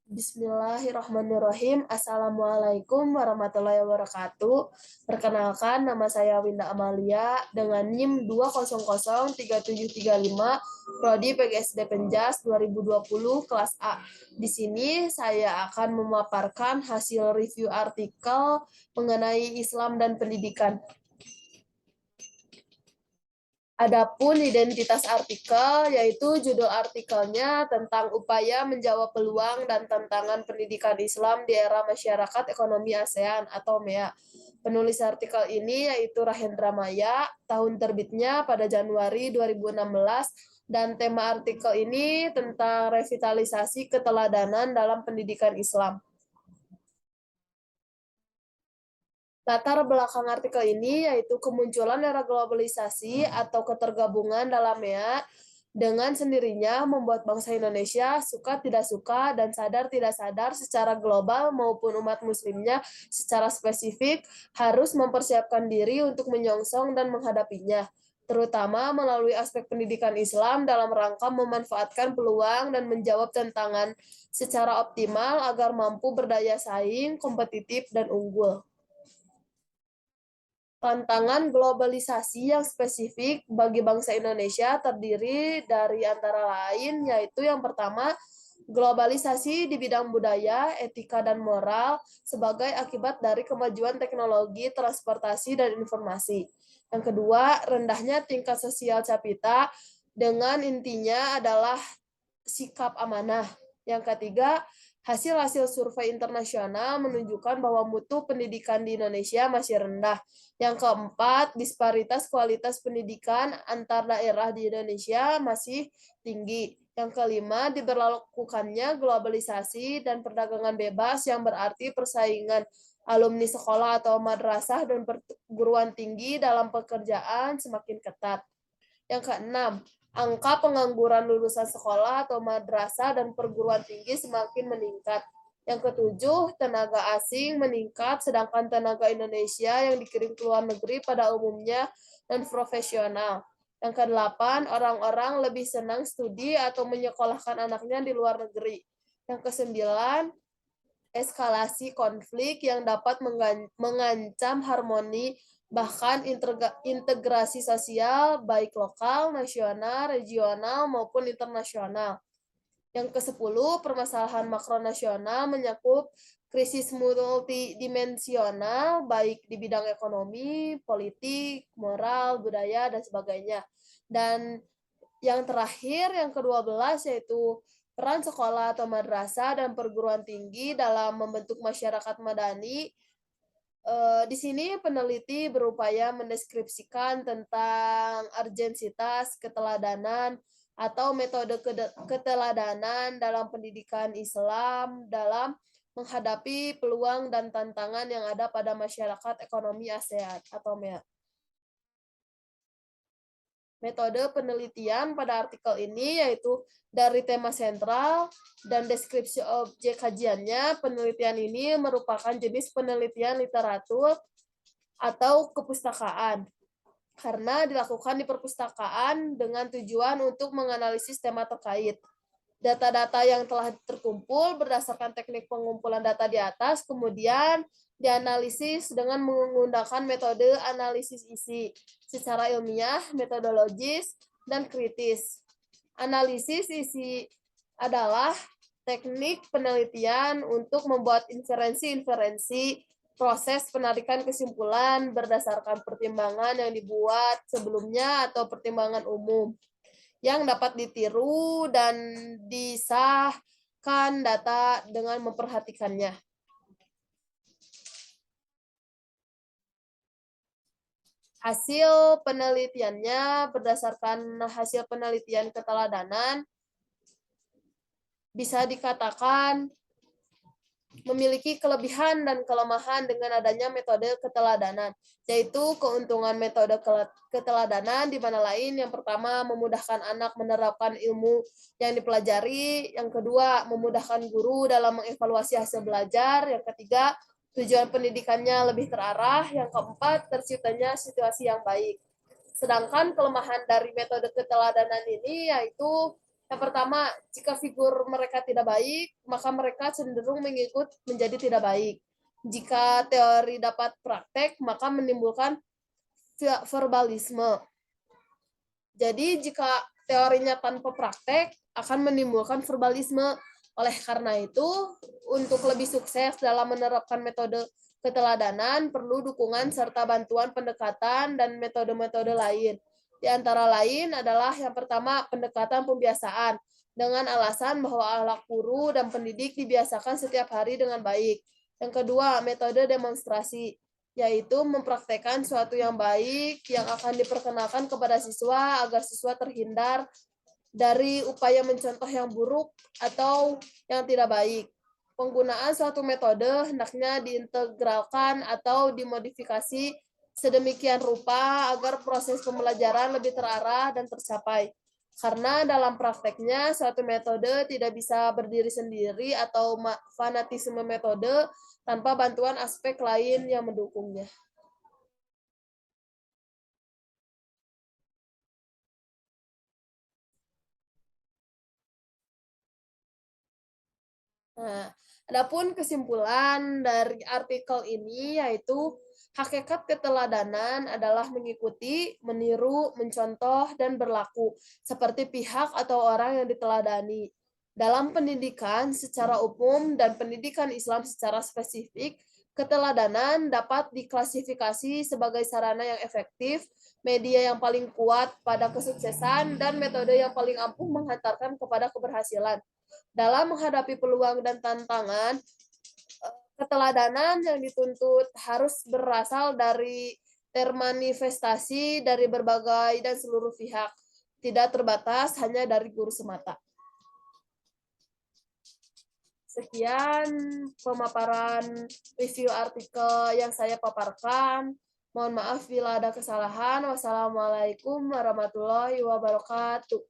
Bismillahirrahmanirrahim. Assalamualaikum warahmatullahi wabarakatuh. Perkenalkan, nama saya Winda Amalia dengan NIM 2003735, Prodi PGSD Penjas 2020 kelas A. Di sini saya akan memaparkan hasil review artikel mengenai Islam dan pendidikan. Adapun identitas artikel, yaitu judul artikelnya tentang upaya menjawab peluang dan tantangan pendidikan Islam di era masyarakat ekonomi ASEAN atau MEA. Penulis artikel ini yaitu Rahendra Maya, tahun terbitnya pada Januari 2016, dan tema artikel ini tentang revitalisasi keteladanan dalam pendidikan Islam. Latar belakang artikel ini yaitu kemunculan era globalisasi atau ketergabungan dalam MEA dengan sendirinya membuat bangsa Indonesia suka tidak suka dan sadar tidak sadar secara global maupun umat muslimnya secara spesifik harus mempersiapkan diri untuk menyongsong dan menghadapinya, terutama melalui aspek pendidikan Islam dalam rangka memanfaatkan peluang dan menjawab tantangan secara optimal agar mampu berdaya saing, kompetitif, dan unggul. Tantangan globalisasi yang spesifik bagi bangsa Indonesia terdiri dari antara lain, yaitu yang pertama, globalisasi di bidang budaya, etika, dan moral sebagai akibat dari kemajuan teknologi, transportasi, dan informasi. Yang kedua, rendahnya tingkat sosial capita dengan intinya adalah sikap amanah. Yang ketiga, hasil-hasil survei internasional menunjukkan bahwa mutu pendidikan di Indonesia masih rendah. Yang keempat, disparitas kualitas pendidikan antar daerah di Indonesia masih tinggi. Yang kelima, diberlakukannya globalisasi dan perdagangan bebas yang berarti persaingan alumni sekolah atau madrasah dan perguruan tinggi dalam pekerjaan semakin ketat. Yang keenam, angka pengangguran lulusan sekolah atau madrasah dan perguruan tinggi semakin meningkat. Yang ketujuh, tenaga asing meningkat, sedangkan tenaga Indonesia yang dikirim ke luar negeri pada umumnya dan profesional. Yang kedelapan, orang-orang lebih senang studi atau menyekolahkan anaknya di luar negeri. Yang kesembilan, eskalasi konflik yang dapat mengancam harmoni bahkan integrasi sosial baik lokal, nasional, regional, maupun internasional. Yang ke-10, permasalahan makronasional menyakup krisis multidimensional baik di bidang ekonomi, politik, moral, budaya, dan sebagainya. Dan yang terakhir, yang ke-12, yaitu peran sekolah atau madrasah dan perguruan tinggi dalam membentuk masyarakat madani. Di sini peneliti berupaya mendeskripsikan tentang urgensitas keteladanan atau metode keteladanan dalam pendidikan Islam dalam menghadapi peluang dan tantangan yang ada pada masyarakat ekonomi ASEAN atau MEA. Metode penelitian pada artikel ini yaitu dari tema sentral dan deskripsi objek kajiannya. Penelitian ini merupakan jenis penelitian literatur atau kepustakaan karena dilakukan di perpustakaan dengan tujuan untuk menganalisis tema terkait. Data-data yang telah terkumpul berdasarkan teknik pengumpulan data di atas kemudian dianalisis dengan menggunakan metode analisis isi secara ilmiah, metodologis, dan kritis. Analisis isi adalah teknik penelitian untuk membuat inferensi-inferensi proses penarikan kesimpulan berdasarkan pertimbangan yang dibuat sebelumnya atau pertimbangan umum yang dapat ditiru dan disahkan data dengan memperhatikannya. Hasil penelitiannya berdasarkan hasil penelitian keteladanan bisa dikatakan memiliki kelebihan dan kelemahan dengan adanya metode keteladanan, yaitu keuntungan metode keteladanan di mana lain yang pertama memudahkan anak menerapkan ilmu yang dipelajari, yang kedua memudahkan guru dalam mengevaluasi hasil belajar, yang ketiga tujuan pendidikannya lebih terarah, yang keempat terciptanya situasi yang baik. Sedangkan kelemahan dari metode keteladanan ini yaitu Yang pertama, jika figur mereka tidak baik, maka mereka cenderung mengikut menjadi tidak baik. Jika teori dapat praktek, maka menimbulkan verbalisme. Jadi jika teorinya tanpa praktek, akan menimbulkan verbalisme. Oleh karena itu, untuk lebih sukses dalam menerapkan metode keteladanan, perlu dukungan serta bantuan pendekatan dan metode-metode lain. Di antara lain adalah yang pertama, pendekatan pembiasaan, dengan alasan bahwa anak guru dan pendidik dibiasakan setiap hari dengan baik. Yang kedua, metode demonstrasi, yaitu mempraktekkan suatu yang baik yang akan diperkenalkan kepada siswa agar siswa terhindar dari upaya mencontoh yang buruk atau yang tidak baik. Penggunaan suatu metode hendaknya diintegralkan atau dimodifikasi sedemikian rupa agar proses pembelajaran lebih terarah dan tercapai. Karena dalam prakteknya, suatu metode tidak bisa berdiri sendiri atau fanatisme metode tanpa bantuan aspek lain yang mendukungnya. Nah, adapun kesimpulan dari artikel ini yaitu hakikat keteladanan adalah mengikuti, meniru, mencontoh, dan berlaku seperti pihak atau orang yang diteladani. Dalam pendidikan secara umum dan pendidikan Islam secara spesifik, keteladanan dapat diklasifikasi sebagai sarana yang efektif, media yang paling kuat pada kesuksesan, dan metode yang paling ampuh menghantarkan kepada keberhasilan. Dalam menghadapi peluang dan tantangan, keteladanan yang dituntut harus berasal dari termanifestasi dari berbagai dan seluruh pihak, tidak terbatas hanya dari guru semata. Sekian pemaparan review artikel yang saya paparkan. Mohon maaf bila ada kesalahan. Wassalamualaikum warahmatullahi wabarakatuh.